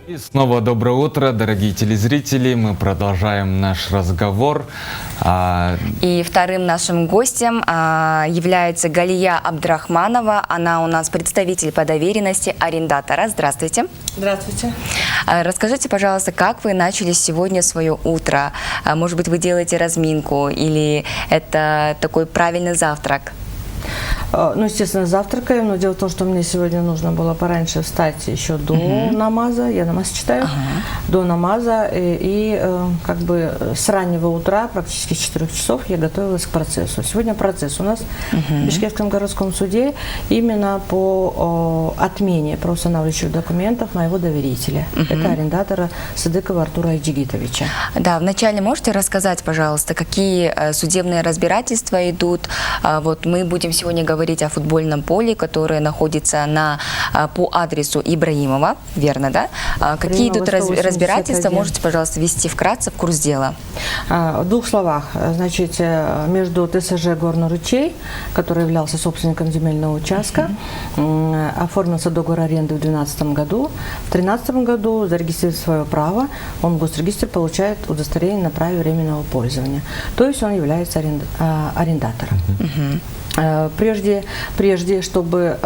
И снова доброе утро, дорогие телезрители. Мы продолжаем наш разговор. И вторым нашим гостем является Галия Абдрахманова. Она у нас представитель по доверенности арендатора. Здравствуйте. Здравствуйте. Расскажите, пожалуйста, как вы начали сегодня свое утро? Может быть, вы делаете разминку или это такой правильный завтрак? Ну, естественно, завтракаем, но дело в том, что мне сегодня нужно было пораньше встать еще до намаза, я намаз читаю, до намаза, и как бы с раннего утра, практически с 4 часов, я готовилась к процессу. Сегодня процесс у нас в Бишкекском городском суде именно по отмене правоустанавливающих документов моего доверителя. Это арендатора Садыкова Артура Айджигитовича. Да, вначале можете рассказать, пожалуйста, какие судебные разбирательства идут? Вот мы будем сегодня говорить о футбольном поле, которое находится по адресу Ибраимова, верно, да? Какие идут разбирательства? Можете, пожалуйста, ввести вкратце в курс дела? В двух словах. Значит, между ТСЖ «Горный ручей», который являлся собственником земельного участка, оформился договор аренды в 2012 году. В 2013 году, зарегистрировав свое право, он в Госрегистре получает удостоверение на праве временного пользования. То есть он является арендатором. Прежде чтобы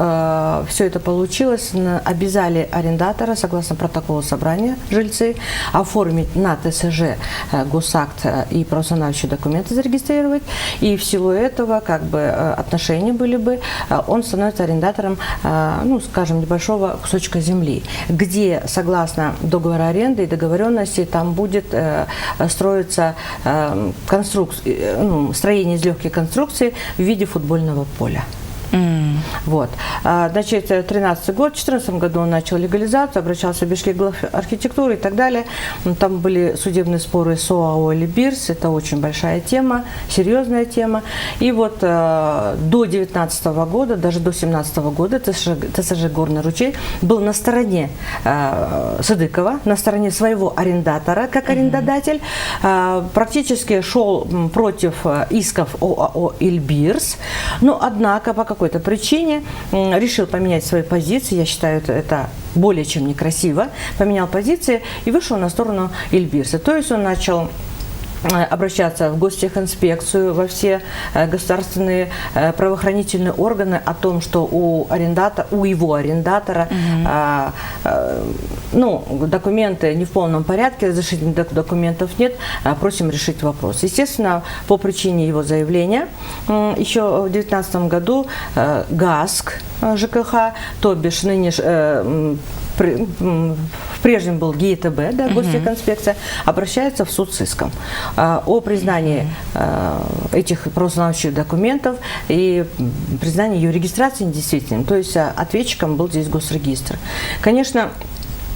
все это получилось, обязали арендатора, согласно протоколу собрания, жильцы, оформить на ТСЖ госакт и правоустанавливающие документы зарегистрировать. И в силу этого, как бы, отношения были бы, он становится арендатором, ну, скажем, небольшого кусочка земли, где, согласно договору аренды и договоренности, там будет строиться строение из легких конструкций в виде футбольного поля. Вот. Значит, 2013 год, в 2014 году он начал легализацию, обращался в Бишкек архитектуры и так далее. Там были судебные споры с ОАО или БИРС, это очень большая тема, серьезная тема. И вот до 2019 года, даже до 2017 года ТСЖ «Горный ручей» был на стороне Садыкова, на стороне своего арендатора, как арендодатель, практически шел против исков ОАО «Ильбирс», но однако по какой-то причине решил поменять свои позиции, я считаю, это более чем некрасиво, поменял позиции и вышел на сторону Ильбирса. То есть он начал обращаться в гостехинспекцию, во все государственные правоохранительные органы о том, что у его арендатора документы не в полном порядке, разрешительных документов нет, просим решить вопрос. Естественно, по причине его заявления еще в 2019 году ГАСК ЖКХ, то бишь в прежнем был ГИТБ, да, гостехинспекция, обращается в суд с иском о признании этих правоустанавливающих документов и признании ее регистрации недействительным. То есть ответчиком был здесь Госрегистр. Конечно,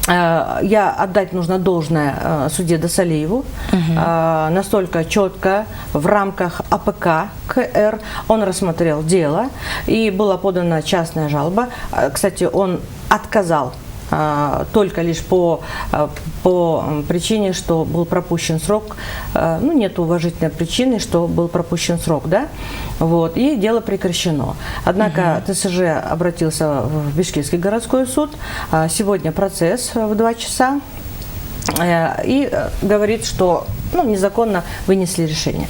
отдать нужно должное судье Досалиеву. Настолько четко в рамках АПК КР он рассмотрел дело, и была подана частная жалоба. Кстати, он отказал только лишь по причине, что был пропущен срок, нет уважительной причины, что был пропущен срок, да, вот, и дело прекращено. Однако ТСЖ обратился в Бишкекский городской суд, сегодня процесс в 2 часа, и говорит, что незаконно вынесли решение.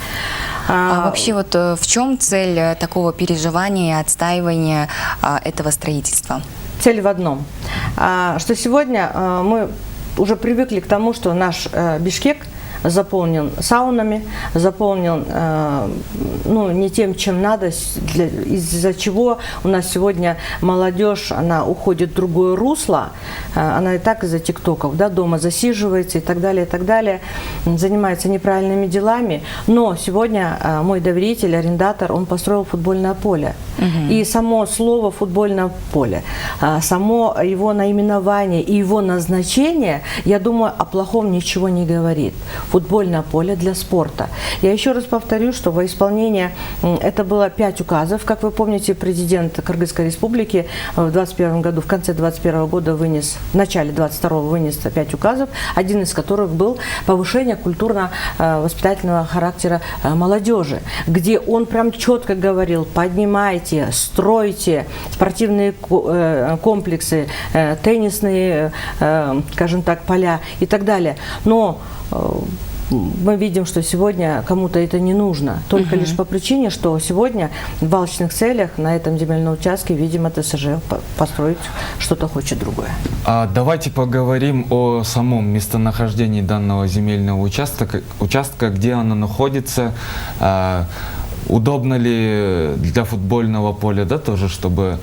А вообще вот в чем цель такого переживания и отстаивания этого строительства? Цель в одном, что сегодня мы уже привыкли к тому, что наш Бишкек заполнен саунами, заполнен не тем, чем надо, из-за чего у нас сегодня молодежь, она уходит в другое русло, она и так из-за тиктоков, да, дома засиживается и так далее, занимается неправильными делами, но сегодня мой доверитель, арендатор, он построил футбольное поле. И само слово «футбольное поле», само его наименование и его назначение, я думаю, о плохом ничего не говорит. футбольное поле для спорта. Я еще раз повторю, что во исполнение, это было 5 указов, как вы помните, президент Кыргызской республики в 2021 году, в конце 2021 года вынес, в начале 2022 вынес 5 указов, один из которых был повышение культурно-воспитательного характера молодежи, где он прям четко говорил: поднимайте, стройте спортивные комплексы, теннисные, скажем так, поля и так далее. Но мы видим, что сегодня кому-то это не нужно, только лишь по причине, что сегодня в балочных целях на этом земельном участке, видимо, ТСЖ построить что-то хочет другое. Давайте поговорим о самом местонахождении данного земельного участка, где оно находится. Удобно ли для футбольного поля, да, тоже, чтобы...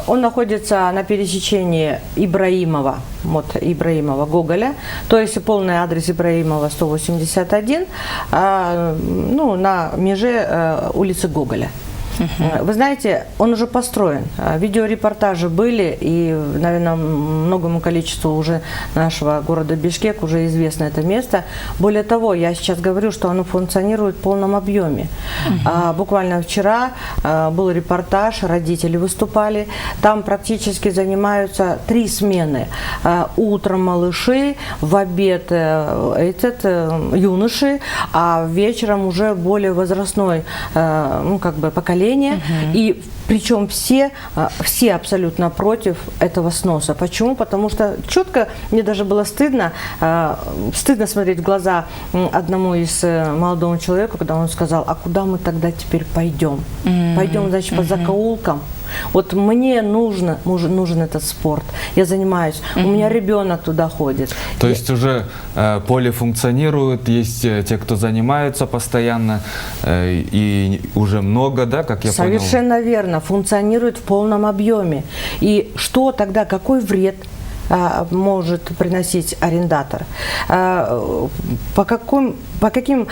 Он находится на пересечении Ибраимова, вот Ибраимова, Гоголя, то есть полный адрес Ибраимова 181, ну, на меже улицы Гоголя. Вы знаете, он уже построен. Видеорепортажи были, и, наверное, многому количеству уже нашего города Бишкек уже известно это место. Более того, я сейчас говорю, что оно функционирует в полном объеме. Буквально вчера был репортаж, родители выступали. Там практически занимаются 3 смены. Утром малыши, в обед юноши, а вечером уже более возрастной, ну, как бы поколение. И причем все абсолютно против этого сноса. Почему? Потому что четко, мне даже было стыдно смотреть в глаза одному из молодому человеку, когда он сказал: а куда мы тогда теперь пойдем? Пойдем, значит, по закоулкам. Вот мне нужен этот спорт. Я занимаюсь. У меня ребенок туда ходит. То есть уже поле функционирует, есть те, кто занимаются постоянно, и уже много, да, как я понял? Совершенно верно. Функционирует в полном объеме. И что тогда, какой вред может приносить арендатор? По каким,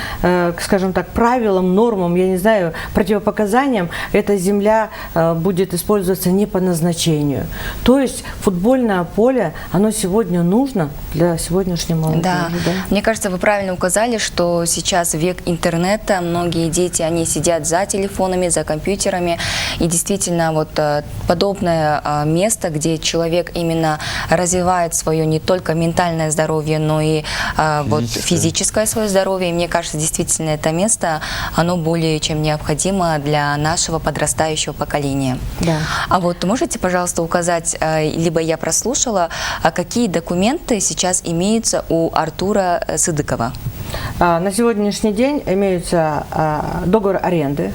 скажем так, правилам, нормам, я не знаю, противопоказаниям эта земля будет использоваться не по назначению? То есть футбольное поле, оно сегодня нужно для сегодняшней молодежи. Да. Мне кажется, вы правильно указали, что сейчас век интернета, многие дети, они сидят за телефонами, за компьютерами, и действительно вот подобное место, где человек именно развивает свое не только ментальное здоровье, но и вот физическое свое здоровье. И мне кажется, действительно, это место, оно более чем необходимо для нашего подрастающего поколения. Да. А вот можете, пожалуйста, указать, либо я прослушала, какие документы сейчас имеются у Артура Сыдыкова? На сегодняшний день имеется договор аренды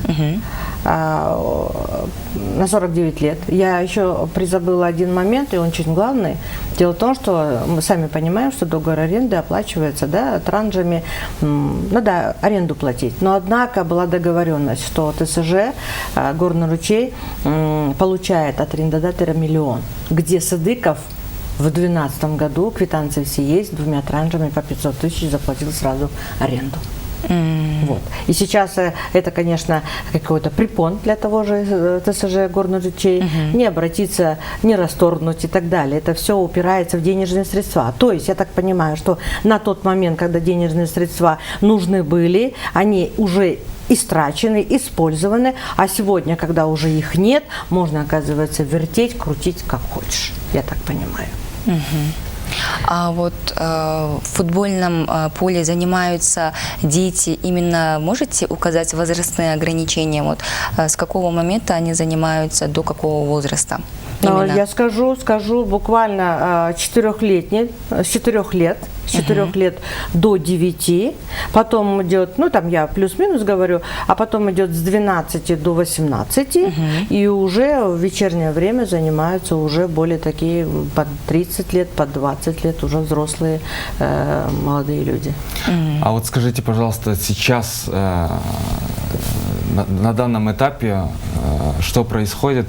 на 49 лет. Я еще призабыла один момент, и он очень главный. Дело в том, что мы сами понимаем, что договор аренды оплачивается, да, транжами, надо аренду платить. Но однако была договоренность, что ТСЖ, Горный ручей, получает от арендодателя 1 миллион, где Сыдыков в 2012 году, квитанции все есть, 2 транжами по 500 тысяч заплатил сразу аренду. Вот. И сейчас это, конечно, какой-то препон для того же ТСЖ Горный ручей, не обратиться, не расторгнуть и так далее. Это все упирается в денежные средства. То есть, я так понимаю, что на тот момент, когда денежные средства нужны были, они уже истрачены, использованы, а сегодня, когда уже их нет, можно, оказывается, вертеть, крутить как хочешь. Я так понимаю. А вот в футбольном поле занимаются дети, именно можете указать возрастные ограничения? Вот с какого момента они занимаются, до какого возраста? Именно? Я скажу буквально 4-летний, с 4 лет. С 4 лет до 9, потом идет, ну там я плюс-минус говорю, а потом идет с 12 до 18, и уже в вечернее время занимаются уже более такие под 30 лет, под 20 лет уже взрослые молодые люди. А вот скажите, пожалуйста, сейчас на данном этапе что происходит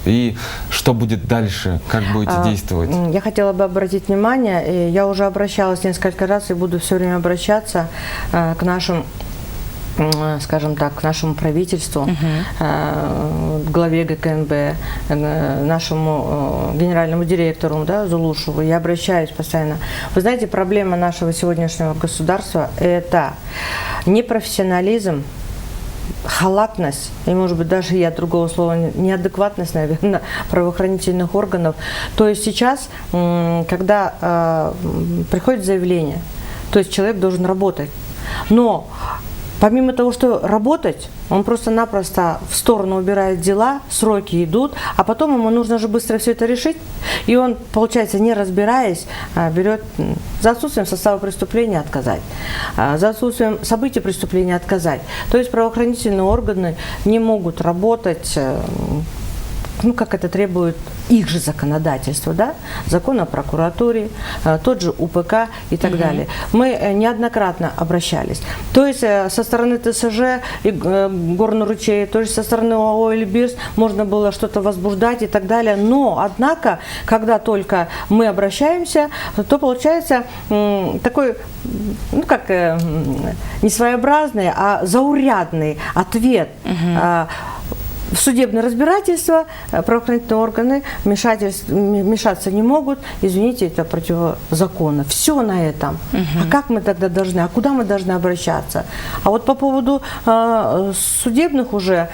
и что будет дальше, как будете действовать? Я хотела бы обратить внимание, и я уже обращалась несколько раз и буду все время обращаться к нашим скажем так, нашему правительству, главе ГКНБ, нашему генеральному директору, да, Зулушеву, я обращаюсь постоянно. Вы знаете, проблема нашего сегодняшнего государства – это непрофессионализм, халатность, и, может быть, даже я другого слова, неадекватность, наверное, правоохранительных органов. То есть сейчас, когда приходит заявление, то есть человек должен работать, но помимо того, что работать, он просто-напросто в сторону убирает дела, сроки идут, а потом ему нужно же быстро все это решить. И он, получается, не разбираясь, берет за отсутствием состава преступления отказать, за отсутствием событий преступления отказать. То есть правоохранительные органы не могут работать, ну, как это требует их же законодательство, да? Закон о прокуратуре, тот же УПК и так далее. Мы неоднократно обращались. То есть со стороны ТСЖ и Горно-Ручей, то есть со стороны ОАО «Эльбирс» можно было что-то возбуждать и так далее. Но, однако, когда только мы обращаемся, то получается такой, ну, как не своеобразный, а заурядный ответ. В судебное разбирательство правоохранительные органы вмешаться не могут. Извините, это противозаконно. Все на этом. А как мы тогда должны? А куда мы должны обращаться? А вот по поводу судебных уже,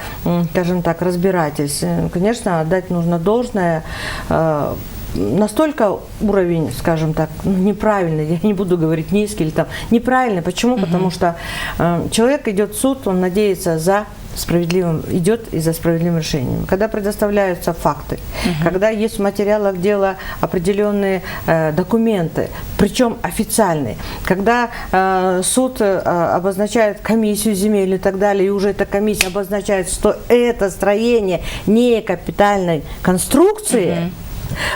скажем так, разбирательств, конечно, отдать нужно должное. Настолько уровень, скажем так, неправильный, я не буду говорить низкий или там неправильный. Почему? Потому что человек идет в суд, он надеется идет и за справедливым решением. Когда предоставляются факты, когда есть в материалах дела определенные документы, причем официальные, когда суд обозначает комиссию земель и так далее, и уже эта комиссия обозначает, что это строение не капитальной конструкции,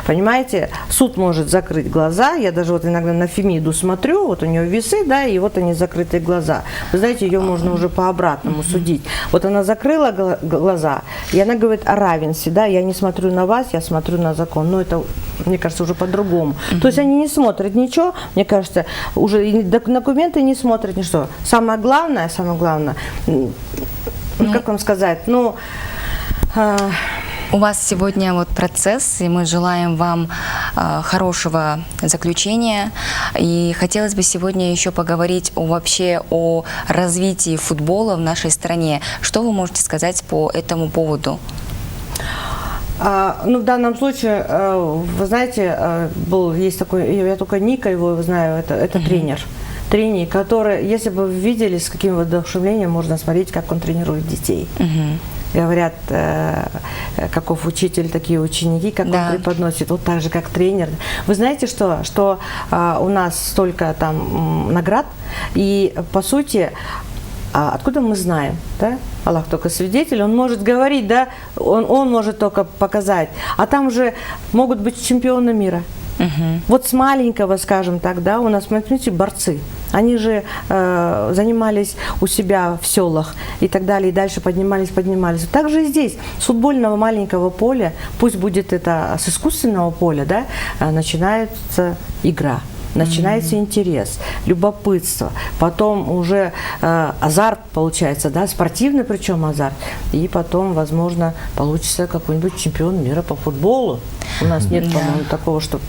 понимаете, суд может закрыть глаза. Я даже вот иногда на Фемиду смотрю, вот у нее весы, да, и вот они закрытые глаза. Вы знаете, ее можно уже по-обратному судить. Вот она закрыла глаза, и она говорит о равенстве, да, я не смотрю на вас, я смотрю на закон. Но это, мне кажется, уже по-другому. То есть они не смотрят ничего, мне кажется, уже и документы не смотрят, ничто. Самое главное, как вам сказать, у вас сегодня вот процесс, и мы желаем вам хорошего заключения. И хотелось бы сегодня еще поговорить вообще о развитии футбола в нашей стране. Что вы можете сказать по этому поводу? В данном случае, вы знаете, есть такой, я только Ника его знаю, это тренер, который, если бы вы видели, с каким воодушевлением можно смотреть, как он тренирует детей. Говорят, каков учитель, такие ученики, как он преподносит, вот так же, как тренер. Вы знаете, что у нас столько там наград, и по сути, откуда мы знаем, да? Аллах только свидетель, он может говорить, да, он может только показать, а там же могут быть чемпионы мира. Вот с маленького, скажем так, да, у нас, смотрите, борцы. Они же занимались у себя в селах и так далее, и дальше поднимались. Так же и здесь, с футбольного маленького поля, пусть будет это с искусственного поля, да, начинается игра. Начинается интерес, любопытство, потом уже азарт получается, да, спортивный причем азарт, и потом, возможно, получится какой-нибудь чемпион мира по футболу. У нас нет, по-моему, такого, чтобы...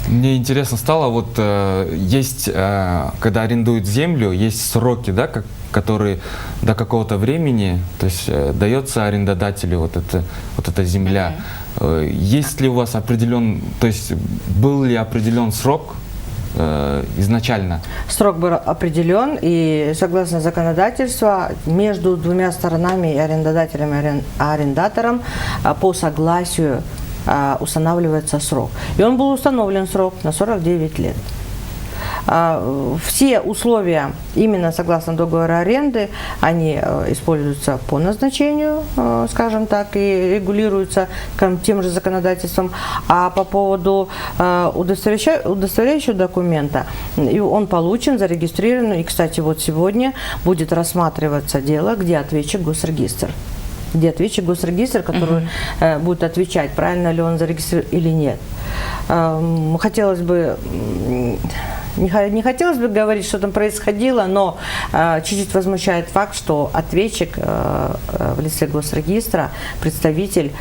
Мне интересно стало, вот есть, когда арендуют землю, есть сроки, да, которые до какого-то времени, то есть дается арендодателю вот эта земля. Есть ли у вас то есть был ли определен срок изначально? Срок был определен, и согласно законодательству между двумя сторонами, арендодателем и арендатором, по согласию устанавливается срок. И он был установлен срок на 49 лет. Все условия, именно согласно договору аренды, они используются по назначению, скажем так, и регулируются тем же законодательством. А по поводу удостоверяющего документа, он получен, зарегистрирован. И, кстати, вот сегодня будет рассматриваться дело, где ответчик госрегистр. Который будет отвечать, правильно ли он зарегистрирован или нет. Хотелось бы Не хотелось бы говорить, что там происходило, но чуть-чуть возмущает факт, что ответчик в лице госрегистра, представитель,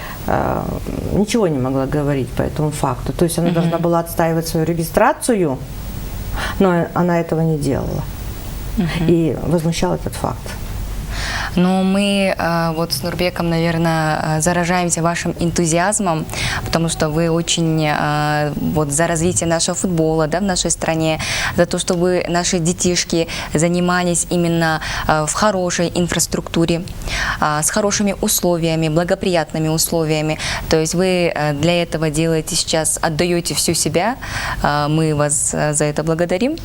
ничего не могла говорить по этому факту. То есть она должна была отстаивать свою регистрацию, но она этого не делала. И возмущал этот факт. Но мы вот с Нурбеком, наверное, заражаемся вашим энтузиазмом, потому что вы очень вот за развитие нашего футбола, да, в нашей стране, за то, чтобы наши детишки занимались именно в хорошей инфраструктуре, с хорошими условиями, благоприятными условиями. То есть вы для этого делаете сейчас, отдаете всю себя. Мы вас за это благодарим.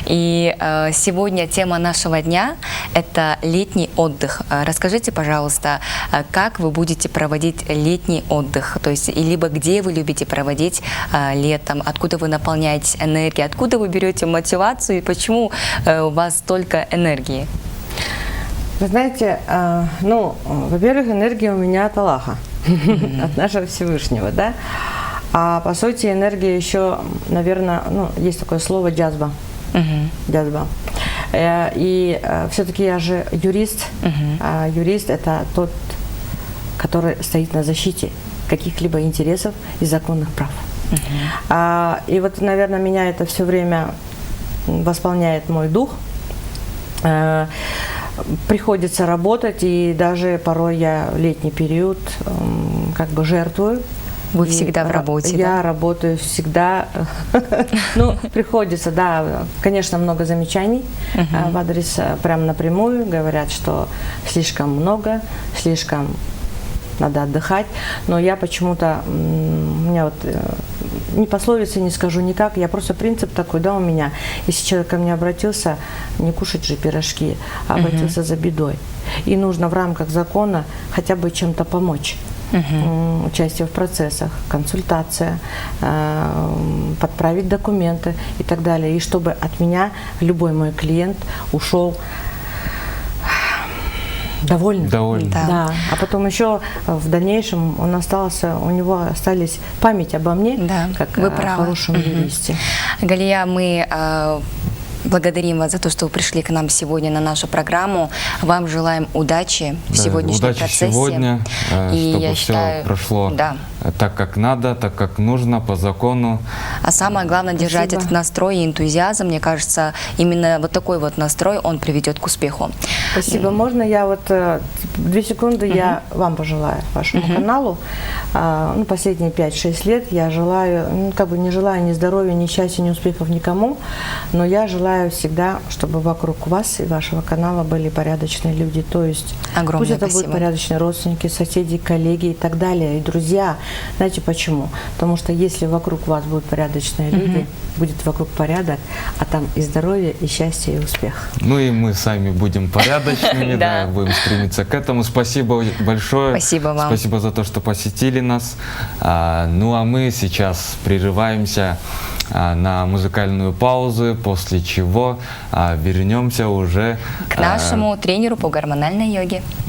И сегодня тема нашего дня – это летний отдых. Расскажите, пожалуйста, как вы будете проводить летний отдых, то есть либо где вы любите проводить летом, откуда вы наполняетесь энергией, откуда вы берете мотивацию и почему у вас столько энергии? Вы знаете, ну, во-первых, энергия у меня от Аллаха, от нашего Всевышнего, да. А по сути энергия еще, наверное, ну, есть такое слово джазба. Джазба. И все-таки я же юрист. А юрист – это тот, который стоит на защите каких-либо интересов и законных прав. И вот, наверное, меня это все время восполняет мой дух. Приходится работать, и даже порой я в летний период как бы жертвую. Вы всегда в работе, Я работаю всегда. Ну, приходится, да, конечно, много замечаний в адрес прям напрямую. Говорят, что слишком много, слишком надо отдыхать. Но я почему-то, у меня вот ни пословицы не скажу никак, я просто принцип такой, да, у меня. Если человек ко мне обратился, не кушать же пирожки, а обратился за бедой. И нужно в рамках закона хотя бы чем-то помочь. Участие в процессах, консультация, подправить документы и так далее. И чтобы от меня любой мой клиент ушел довольным. Да. А потом еще в дальнейшем у него остались память обо мне, да, как вы о правы. хорошем юристе. Галия, мы благодарим вас за то, что вы пришли к нам сегодня на нашу программу. Вам желаем удачи в сегодняшнем удачи процессе. Сегодня, и чтобы я все считаю, прошло так, как надо, так, как нужно, по закону. А самое главное – держать этот настрой и энтузиазм. Мне кажется, именно вот такой вот настрой, он приведет к успеху. Спасибо. Можно я вот 2 секунды я вам пожелаю, вашему каналу. Ну, последние 5-6 лет я желаю, ну, как бы не желаю ни здоровья, ни счастья, ни успехов никому, но я желаю всегда, чтобы вокруг вас и вашего канала были порядочные люди. То есть огромное пусть это спасибо. будут порядочные родственники, соседи, коллеги и так далее, и друзья. Знаете почему? Потому что если вокруг вас будут порядочные люди, будет вокруг порядок, а там и здоровье, и счастье, и успех. Ну и мы сами будем порядочными, да, будем стремиться к этому. Спасибо большое. Спасибо вам. Спасибо за то, что посетили нас. Ну а мы сейчас прерываемся на музыкальную паузу, после чего вернемся уже к нашему тренеру по гормональной йоге.